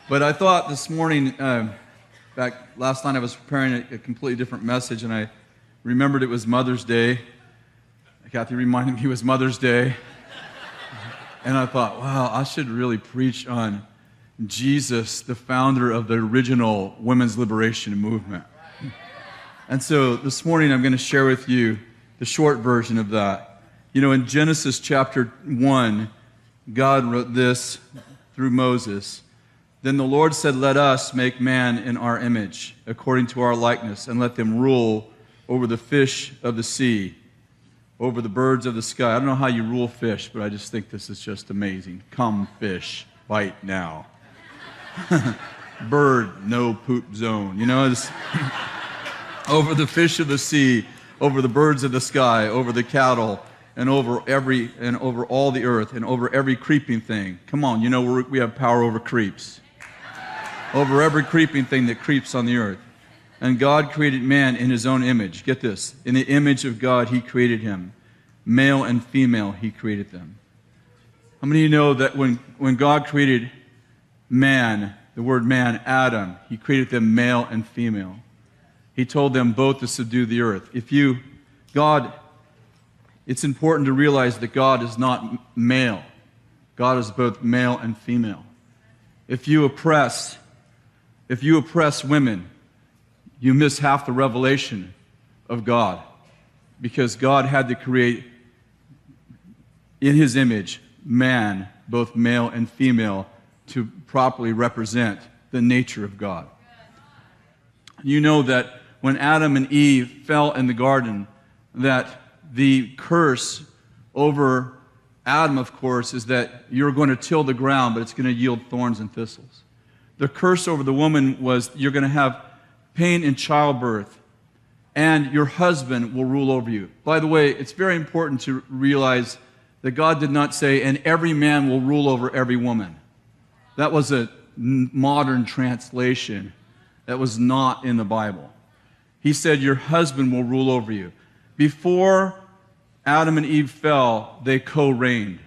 But I thought this morning, last night I was preparing a completely different message, and I remembered it was Mother's Day. Kathy reminded me it was Mother's Day. And I thought, wow, I should really preach on Jesus, the founder of the original women's liberation movement. And so this morning I'm going to share with you the short version of that. You know, in Genesis chapter 1, God wrote this through Moses. Then the Lord said, let us make man in our image, according to our likeness, and let them rule over the fish of the sea, over the birds of the sky. I don't know how you rule fish, but I just think this is just amazing. Come, fish, bite now. Bird, no poop zone. You know, it's over the fish of the sea, over the birds of the sky, over the cattle, and over all the earth, and over every creeping thing. Come on, you know we have power over creeps. Over every creeping thing that creeps on the earth. And God created man in his own image. Get this. In the image of God, he created him. Male and female, he created them. How many of you know that when God created man, the word man, Adam, he created them male and female. He told them both to subdue the earth. It's important to realize that God is not male. God is both male and female. If you oppress women, you miss half the revelation of God, because God had to create in his image man, both male and female, to properly represent the nature of God. You know that when Adam and Eve fell in the garden, that the curse over Adam, of course, is that you're going to till the ground, but it's going to yield thorns and thistles. The curse over the woman was you're going to have pain in childbirth, and your husband will rule over you. By the way, it's very important to realize that God did not say, and every man will rule over every woman. That was a modern translation. That was not in the Bible. He said, your husband will rule over you. Before Adam and Eve fell, they co-reigned.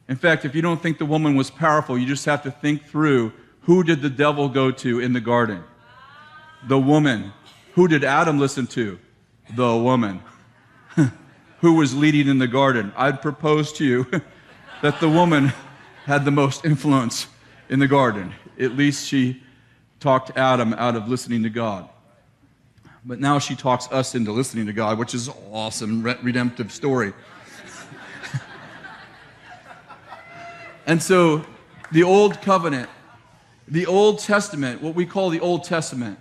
In fact, if you don't think the woman was powerful, you just have to think through, who did the devil go to in the garden? The woman. Who did Adam listen to? The woman. Who was leading in the garden? I'd propose to you that the woman had the most influence in the garden. At least she talked Adam out of listening to God. But now she talks us into listening to God, which is an awesome redemptive story. And so the Old Covenant, the Old Testament, what we call the Old Testament,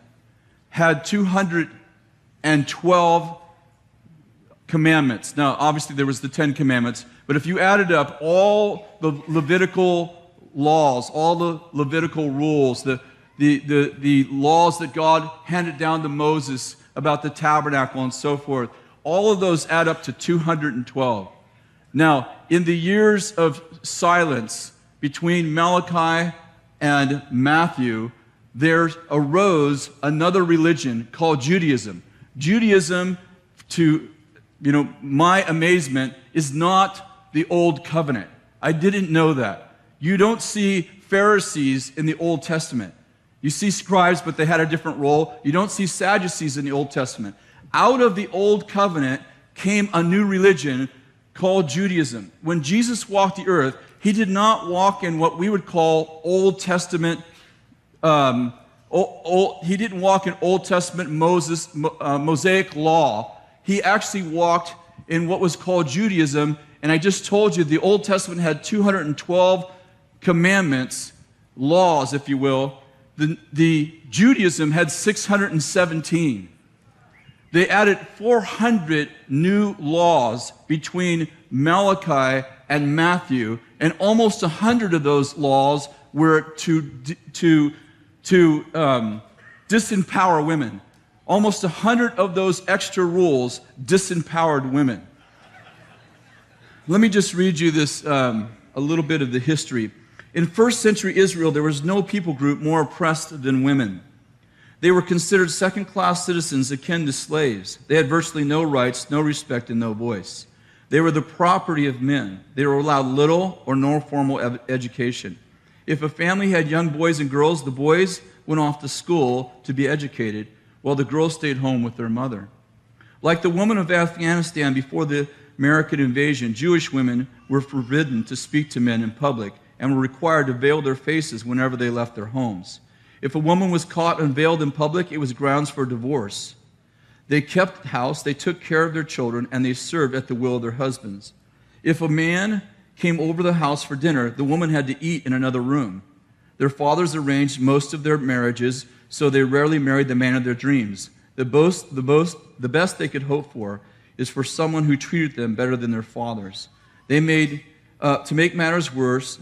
had 212 commandments. Now, obviously, there was the 10 commandments, but if you added up all the Levitical laws, all the Levitical rules, the laws that God handed down to Moses about the tabernacle and so forth, all of those add up to 212. Now, in the years of silence between Malachi and Matthew, there arose another religion called Judaism. Judaism, to my amazement, is not the Old Covenant. I didn't know that. You don't see Pharisees in the Old Testament. You see scribes, but they had a different role. You don't see Sadducees in the Old Testament. Out of the Old Covenant came a new religion called Judaism. When Jesus walked the earth, he did not walk in what we would call Old Testament. He didn't walk in Old Testament Mosaic law. He actually walked in what was called Judaism. And I just told you the Old Testament had 212 commandments, laws, if you will. The Judaism had 617. They added 400 new laws between Malachi and Matthew, and almost 100 of those laws were to disempower women. Almost 100 of those extra rules disempowered women. Let me just read you this, a little bit of the history. In first century Israel, there was no people group more oppressed than women. They were considered second-class citizens akin to slaves. They had virtually no rights, no respect, and no voice. They were the property of men. They were allowed little or no formal education. If a family had young boys and girls, the boys went off to school to be educated, while the girls stayed home with their mother. Like the woman of Afghanistan before the American invasion, Jewish women were forbidden to speak to men in public and were required to veil their faces whenever they left their homes. If a woman was caught unveiled in public, it was grounds for divorce. They kept house, they took care of their children, and they served at the will of their husbands. If a man came over the house for dinner, the woman had to eat in another room. Their fathers arranged most of their marriages, so they rarely married the man of their dreams. The best they could hope for is for someone who treated them better than their fathers. They made, to make matters worse,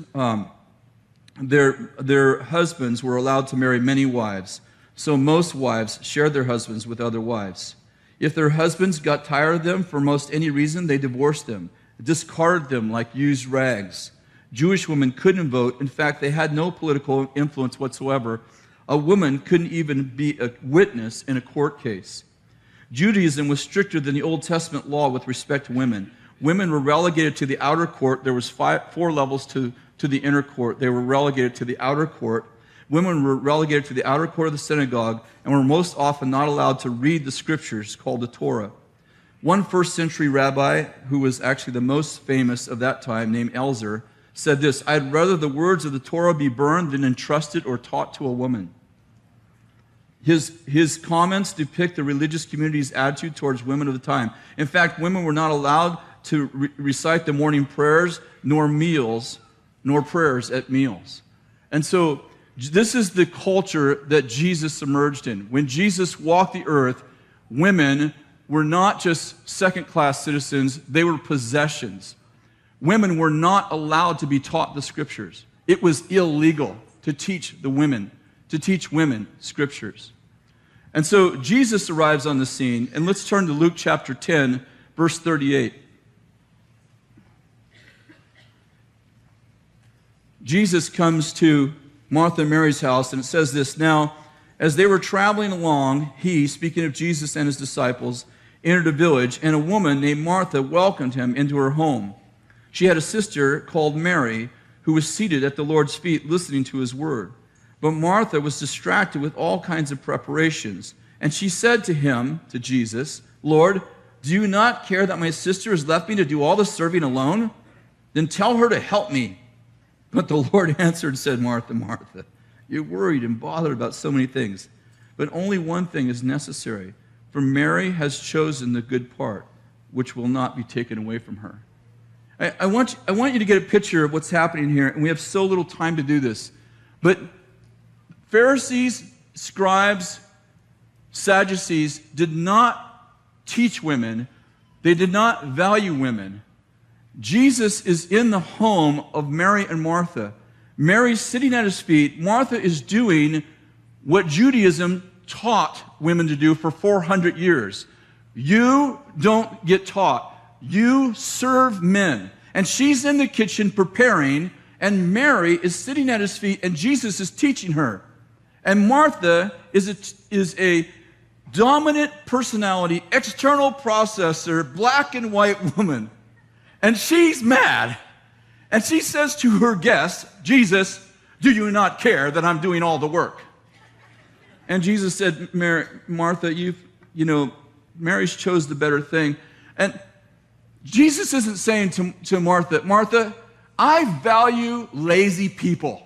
their husbands were allowed to marry many wives, so most wives shared their husbands with other wives. If their husbands got tired of them for most any reason, they divorced them, discarded them like used rags. Jewish women couldn't vote. In fact, they had no political influence whatsoever. A woman couldn't even be a witness in a court case. Judaism was stricter than the Old Testament law with respect to women. Women were relegated to the outer court. There was 4 levels to the inner court. They were relegated to the outer court. Women were relegated to the outer court of the synagogue and were most often not allowed to read the scriptures called the Torah. One first-century rabbi, who was actually the most famous of that time, named Elzer, said this: "I'd rather the words of the Torah be burned than entrusted or taught to a woman." His comments depict the religious community's attitude towards women of the time. In fact, women were not allowed to recite the morning prayers, nor prayers at meals. And so this is the culture that Jesus emerged in. When Jesus walked the earth, women were not just second-class citizens, they were possessions. Women were not allowed to be taught the scriptures. It was illegal to teach women scriptures. And so Jesus arrives on the scene, and let's turn to Luke chapter 10, verse 38. Jesus comes to Martha and Mary's house, and it says this: "Now, as they were traveling along, he," speaking of Jesus and his disciples, "entered a village, and a woman named Martha welcomed him into her home. She had a sister called Mary, who was seated at the Lord's feet listening to his word. But Martha was distracted with all kinds of preparations. And she said to him," to Jesus, "Lord, do you not care that my sister has left me to do all the serving alone? Then tell her to help me." But the Lord answered and said, "Martha, Martha, you're worried and bothered about so many things. But only one thing is necessary. For Mary has chosen the good part, which will not be taken away from her." I want you to get a picture of what's happening here, and we have so little time to do this. But Pharisees, scribes, Sadducees did not teach women. They did not value women. Jesus is in the home of Mary and Martha. Mary's sitting at his feet. Martha is doing what Judaism taught women to do for 400 years. You don't get taught. You serve men. And she's in the kitchen preparing, and Mary is sitting at his feet, and Jesus is teaching her. And Martha is a dominant personality, external processor, black and white woman. And she's mad. And she says to her guest, "Jesus, do you not care that I'm doing all the work?" And Jesus said, "Martha, Mary's chose the better thing." And Jesus isn't saying to Martha, "Martha, I value lazy people.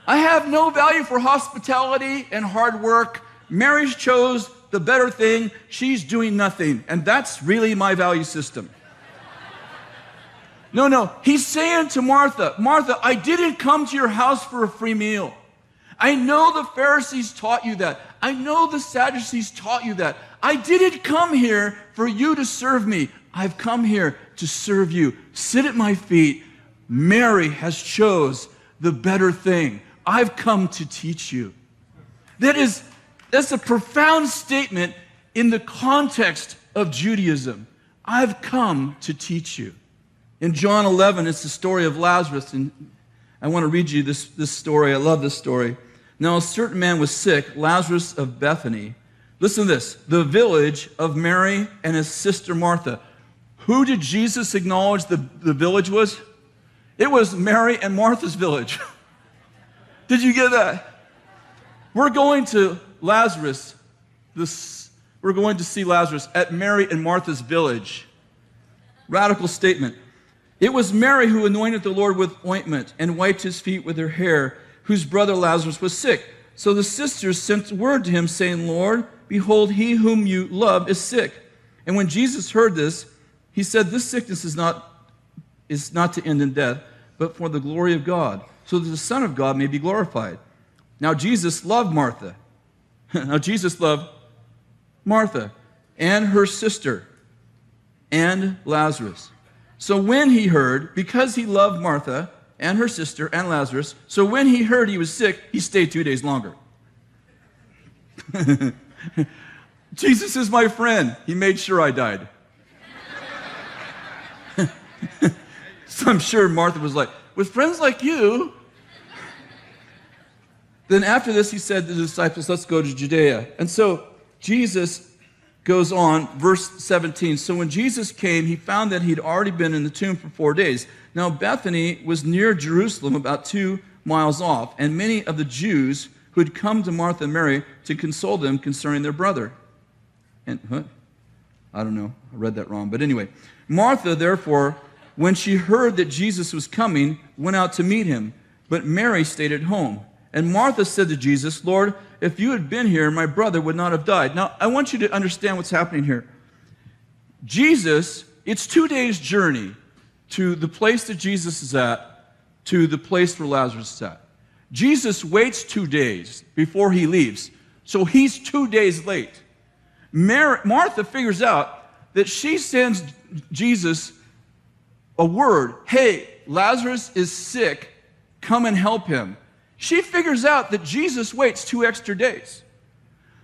I have no value for hospitality and hard work. Mary's chose the better thing. She's doing nothing. And that's really my value system." No. He's saying to Martha, "Martha, I didn't come to your house for a free meal. I know the Pharisees taught you that. I know the Sadducees taught you that. I didn't come here for you to serve me. I've come here to serve you. Sit at my feet. Mary has chose the better thing. I've come to teach you." That's a profound statement in the context of Judaism. I've come to teach you. In John 11, it's the story of Lazarus, and I want to read you this story. I love this story. "Now a certain man was sick, Lazarus of Bethany." Listen to this: "the village of Mary and his sister Martha." Who did Jesus acknowledge the village was? It was Mary and Martha's village. Did you get that? We're going to Lazarus. We're going to see Lazarus at Mary and Martha's village. Radical statement. It was Mary who anointed the Lord with ointment and wiped his feet with her hair, whose brother Lazarus was sick. So the sisters sent word to him, saying, Lord, behold, he whom you love is sick. And when Jesus heard this, he said, this sickness is not to end in death, but for the glory of God, so that the Son of God may be glorified. Now Jesus loved Martha. Now Jesus loved Martha and her sister and Lazarus. So when he heard, because he loved Martha and her sister and Lazarus, so when he heard he was sick, he stayed 2 days longer. Jesus is my friend. He made sure I died. So I'm sure Martha was like, with friends like you. Then after this, he said to the disciples, let's go to Judea. And so Jesus goes on, verse 17. So when Jesus came, he found that he'd already been in the tomb for 4 days. Now Bethany was near Jerusalem, about 2 miles off, and many of the Jews who had come to Martha and Mary to console them concerning their brother. And I don't know, I read that wrong. But anyway, Martha, therefore, when she heard that Jesus was coming, went out to meet him. But Mary stayed at home. And Martha said to Jesus, Lord, if you had been here, my brother would not have died. Now, I want you to understand what's happening here. Jesus, it's 2 days' journey to the place that Jesus is at, to the place where Lazarus is at. Jesus waits 2 days before he leaves, so he's 2 days late. Martha figures out that she sends Jesus a word, hey, Lazarus is sick, come and help him. She figures out that Jesus waits 2 extra days.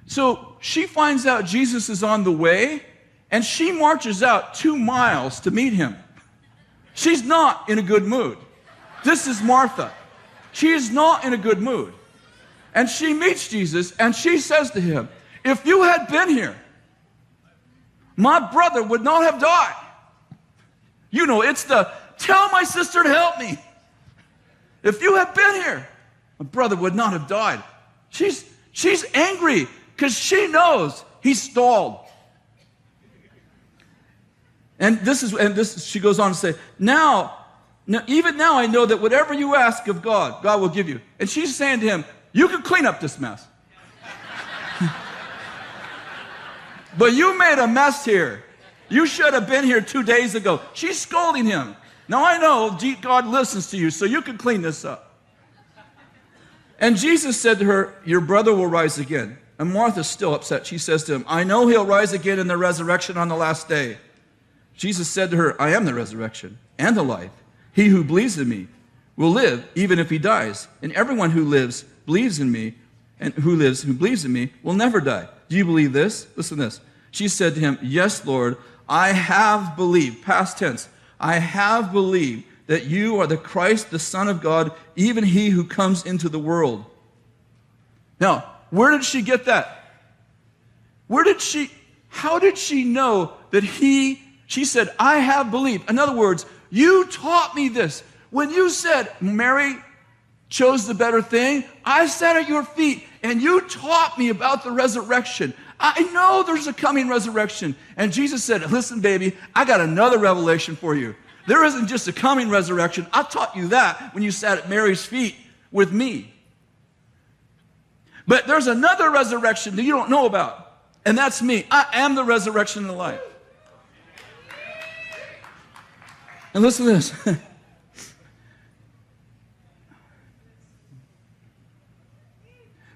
So she finds out Jesus is on the way, and she marches out 2 miles to meet him. She's not in a good mood. This is Martha. She is not in a good mood. And she meets Jesus, and she says to him, if you had been here, my brother would not have died. You know, it's the, tell my sister to help me. If you had been here, my brother would not have died. She's angry because she knows he stalled. And she goes on to say, even now I know that whatever you ask of God, God will give you. And she's saying to him, you can clean up this mess. But you made a mess here. You should have been here 2 days ago. She's scolding him. Now I know God listens to you, so you can clean this up. And Jesus said to her, your brother will rise again. And Martha's still upset. She says to him, I know he'll rise again in the resurrection on the last day. Jesus said to her, I am the resurrection and the life. He who believes in me will live even if he dies. And everyone who lives, believes in me, and who believes in me will never die. Do you believe this? Listen to this. She said to him, yes, Lord, I have believed, past tense, I have believed that you are the Christ, the Son of God, even he who comes into the world. Now, where did she get that? How did she know that she said, I have believed. In other words, you taught me this. When you said, Mary chose the better thing, I sat at your feet and you taught me about the resurrection. I know there's a coming resurrection. And Jesus said, listen, baby, I got another revelation for you. There isn't just a coming resurrection. I taught you that when you sat at Mary's feet with me. But there's another resurrection that you don't know about. And that's me. I am the resurrection and the life. And listen to this.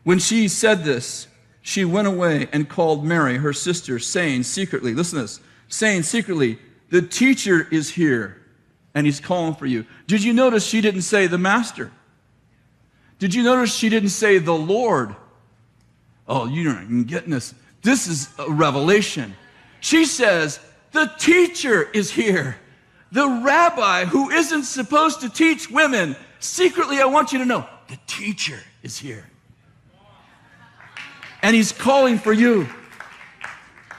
When she said this, she went away and called Mary, her sister, saying secretly, listen to this, saying secretly, the teacher is here and he's calling for you. Did you notice she didn't say the master? Did you notice she didn't say the Lord? Oh, you're not even getting this. This is a revelation. She says, the teacher is here. The rabbi who isn't supposed to teach women. Secretly, I want you to know, the teacher is here. And he's calling for you.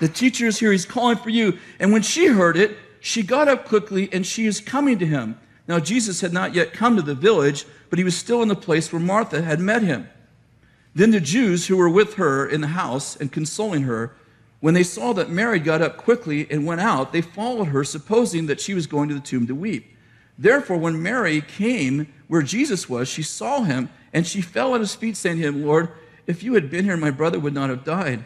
The teacher is here. He's calling for you. And when she heard it, she got up quickly and she is coming to him. Now Jesus had not yet come to the village, but he was still in the place where Martha had met him. Then the Jews who were with her in the house and consoling her, when they saw that Mary got up quickly and went out, they followed her, supposing that she was going to the tomb to weep. Therefore, when Mary came where Jesus was, she saw him, and she fell at his feet, saying to him, Lord, if you had been here, my brother would not have died.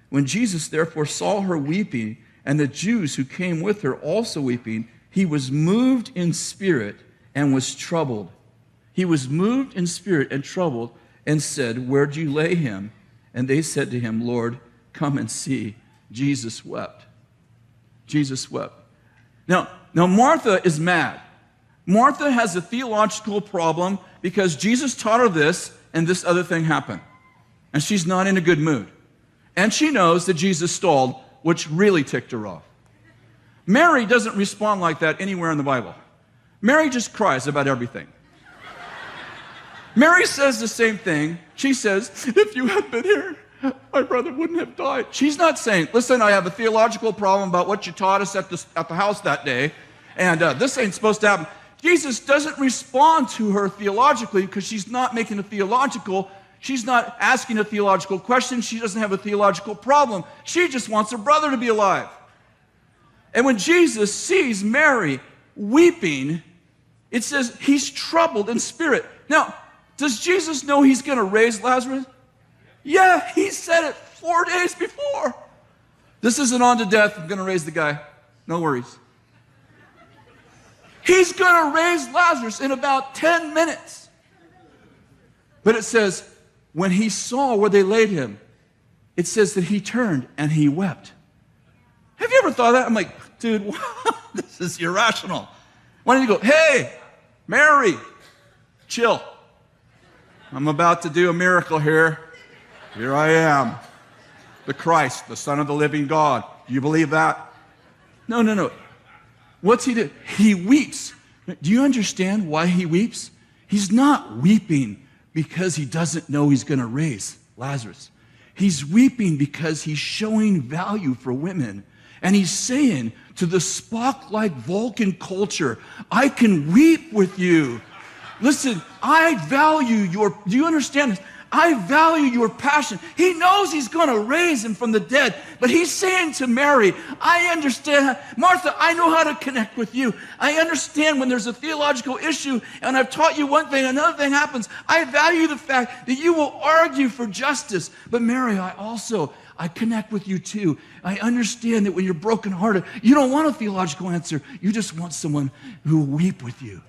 When Jesus therefore saw her weeping, and the Jews who came with her also weeping, he was moved in spirit and was troubled. He was moved in spirit and troubled, and said, where do you lay him? And they said to him, Lord, come and see. Jesus wept. Jesus wept. Now Martha is mad. Martha has a theological problem because Jesus taught her this, and this other thing happened. And she's not in a good mood. And she knows that Jesus stalled, which really ticked her off. Mary doesn't respond like that anywhere in the Bible. Mary just cries about everything. Mary says the same thing. She says, if you had been here, my brother wouldn't have died. She's not saying, listen, I have a theological problem about what you taught us at the house that day, and this ain't supposed to happen. Jesus doesn't respond to her theologically because she's not making a theological, she's not asking a theological question. She doesn't have a theological problem. She just wants her brother to be alive. And when Jesus sees Mary weeping, it says he's troubled in spirit. Now, does Jesus know he's going to raise Lazarus? Yeah, he said it 4 days before. This isn't on to death. I'm going to raise the guy. No worries. He's going to raise Lazarus in about 10 minutes. But it says, when he saw where they laid him, it says that he turned and he wept. Have you ever thought of that? I'm like, dude, this is irrational. Why don't you go, hey, Mary, chill. I'm about to do a miracle here. Here I am, the Christ, the Son of the living God. Do you believe that? No. What's he do? He weeps. Do you understand why he weeps? He's not weeping because he doesn't know he's going to raise Lazarus. He's weeping because he's showing value for women. And he's saying to the Spock-like Vulcan culture, I can weep with you. Listen, I value your, do you understand this? I value your passion. He knows he's going to raise him from the dead. But he's saying to Mary, I understand. Martha, I know how to connect with you. I understand when there's a theological issue and I've taught you one thing, another thing happens. I value the fact that you will argue for justice. But Mary, I connect with you too. I understand that when you're brokenhearted, you don't want a theological answer. You just want someone who will weep with you.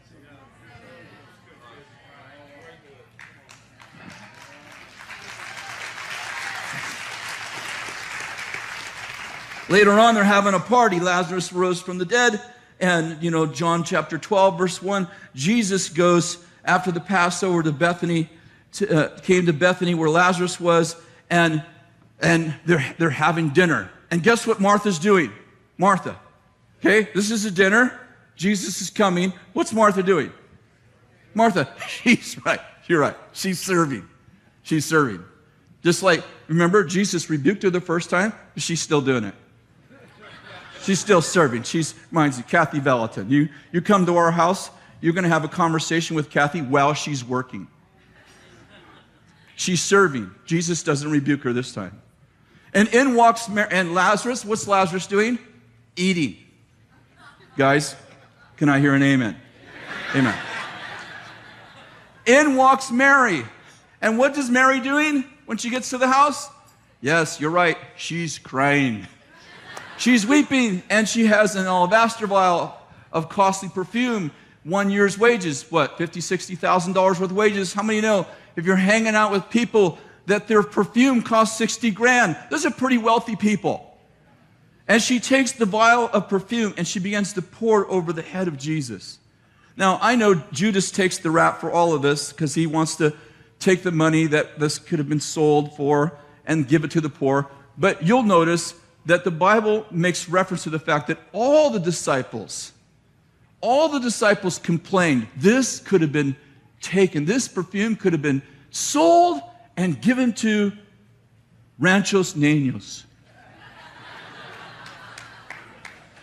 Later on, they're having a party. Lazarus rose from the dead. And, John chapter 12, verse 1, Jesus goes after the Passover to Bethany, came to Bethany where Lazarus was, and they're having dinner. And guess what Martha's doing? Martha. Okay, this is a dinner. Jesus is coming. What's Martha doing? Martha, she's right. You're right. She's serving. She's serving. Just like, remember, Jesus rebuked her the first time, but she's still doing it. She's still serving. Reminds you, Kris Vallotton. You come to our house, you're going to have a conversation with Kathy while she's working. She's serving. Jesus doesn't rebuke her this time. And in walks and Lazarus. What's Lazarus doing? Eating. Guys, can I hear an amen? Amen. In walks Mary. And what is Mary doing when she gets to the house? Yes, you're right. She's crying. She's weeping, and she has an alabaster vial of costly perfume, 1 year's wages, what, $50,000, $60,000 worth of wages? How many know if you're hanging out with people that their perfume costs 60 grand? Those are pretty wealthy people. And she takes the vial of perfume, and she begins to pour over the head of Jesus. Now, I know Judas takes the rap for all of this because he wants to take the money that this could have been sold for and give it to the poor. But you'll notice that the Bible makes reference to the fact that all the disciples complained this could have been taken, this perfume could have been sold and given to Ranchos Niños.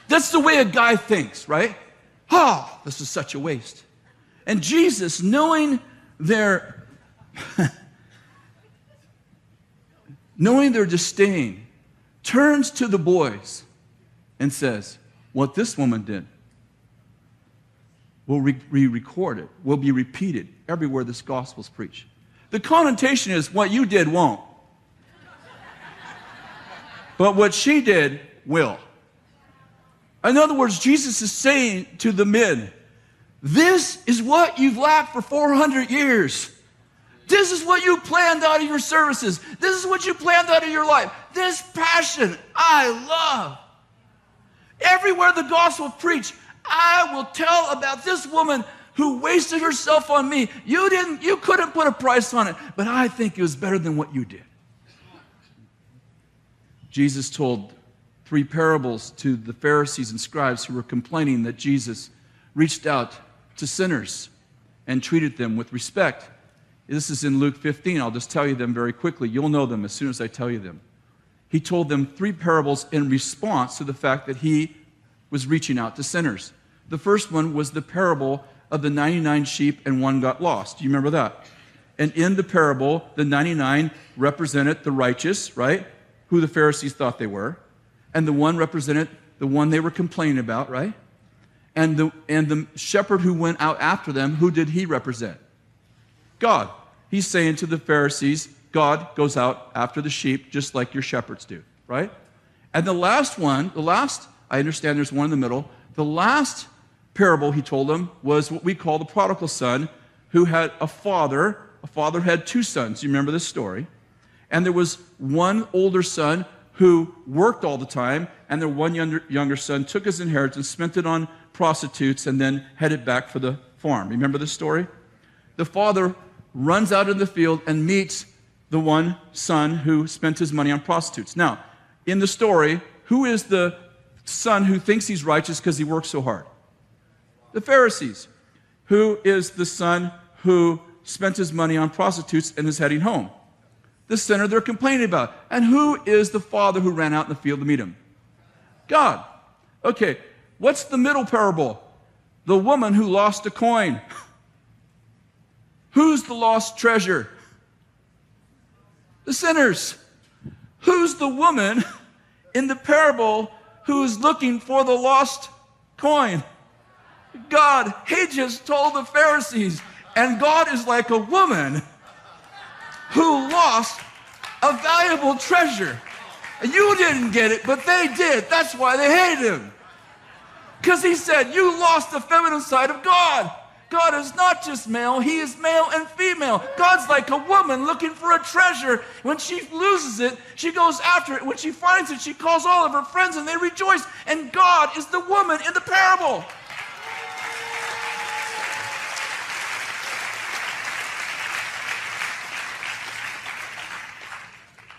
That's the way a guy thinks, right? This is such a waste. And Jesus, knowing their disdain, turns to the boys and says, what this woman did will be recorded, will be repeated everywhere this gospel is preached. The connotation is what you did won't. But what she did will. In other words, Jesus is saying to the men, this is what you've lacked for 400 years. This is what you planned out of your services. This is what you planned out of your life. This passion I love. Everywhere the gospel preached, I will tell about this woman who wasted herself on me. You couldn't put a price on it, but I think it was better than what you did. Jesus told 3 parables to the Pharisees and scribes who were complaining that Jesus reached out to sinners and treated them with respect. This is in Luke 15. I'll just tell you them very quickly. You'll know them as soon as I tell you them. He told them 3 parables in response to the fact that he was reaching out to sinners. The first one was the parable of the 99 sheep and one got lost. Do you remember that? And in the parable, the 99 represented the righteous, right? Who the Pharisees thought they were. And the one represented the one they were complaining about, right? And the shepherd who went out after them, who did he represent? God. He's saying to the Pharisees, God goes out after the sheep just like your shepherds do, right? And the last one, I understand there's one in the middle, the last parable he told them was what we call the prodigal son, who had a father. A father had 2 sons. You remember this story? And there was one older son who worked all the time, and their one younger son took his inheritance, spent it on prostitutes, and then headed back for the farm. Remember this story? The father runs out in the field and meets the one son who spent his money on prostitutes. Now, in the story, who is the son who thinks he's righteous because he works so hard? The Pharisees. Who is the son who spent his money on prostitutes and is heading home? The sinner they're complaining about. And who is the father who ran out in the field to meet him? God. Okay, what's the middle parable? The woman who lost a coin. Who's the lost treasure? The sinners. Who's the woman in the parable who's looking for the lost coin? God. He just told the Pharisees, and God is like a woman who lost a valuable treasure. You didn't get it, but they did. That's why they hated him. Because he said, you lost the feminine side of God. God is not just male, he is male and female. God's like a woman looking for a treasure. When she loses it, she goes after it. When she finds it, she calls all of her friends and they rejoice. And God is the woman in the parable.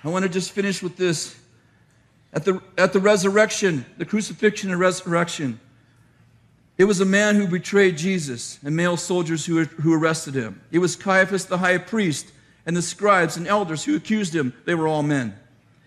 I want to just finish with this. At the resurrection, the crucifixion and resurrection, it was a man who betrayed Jesus and male soldiers who arrested him. It was Caiaphas the high priest and the scribes and elders who accused him. They were all men.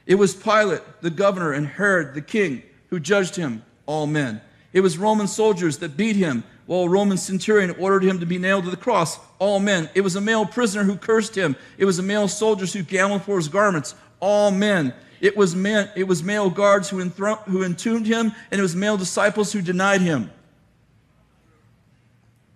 It was Pilate, the governor, and Herod, the king, who judged him, all men. It was Roman soldiers that beat him, while a Roman centurion ordered him to be nailed to the cross, all men. It was a male prisoner who cursed him. It was a male soldiers who gambled for his garments, all men. It was male guards who entombed him, and it was male disciples who denied him.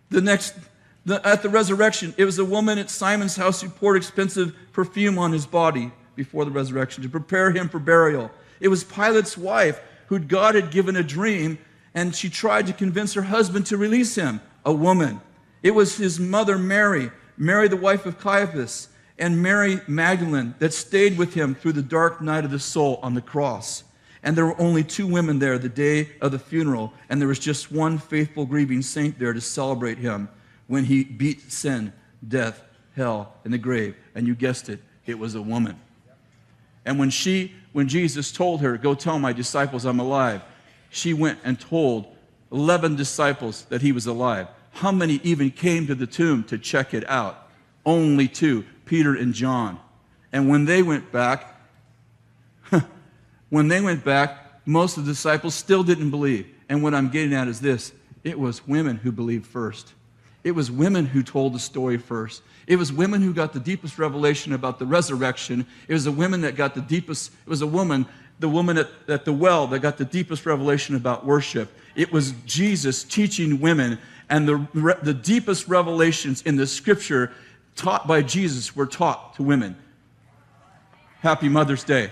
At the resurrection, it was a woman at Simon's house who poured expensive perfume on his body before the resurrection to prepare him for burial. It was Pilate's wife who God had given a dream, and she tried to convince her husband to release him, a woman. It was his mother, Mary, the wife of Caiaphas, and Mary Magdalene that stayed with him through the dark night of the soul on the cross. And there were only 2 women there the day of the funeral, and there was just one faithful grieving saint there to celebrate him when he beat sin, death, hell, and the grave. And you guessed it, it was a woman. And when Jesus told her, go tell my disciples I'm alive, she went and told 11 disciples that he was alive. How many even came to the tomb to check it out? Only 2, Peter and John. And when they went back, most of the disciples still didn't believe. And what I'm getting at is this: it was women who believed first. It was women who told the story first. It was women who got the deepest revelation about the resurrection. It was the women that got the deepest, it was the woman at the well that got the deepest revelation about worship. It was Jesus teaching women, and the deepest revelations in the scripture taught by Jesus were taught to women. Happy Mother's Day.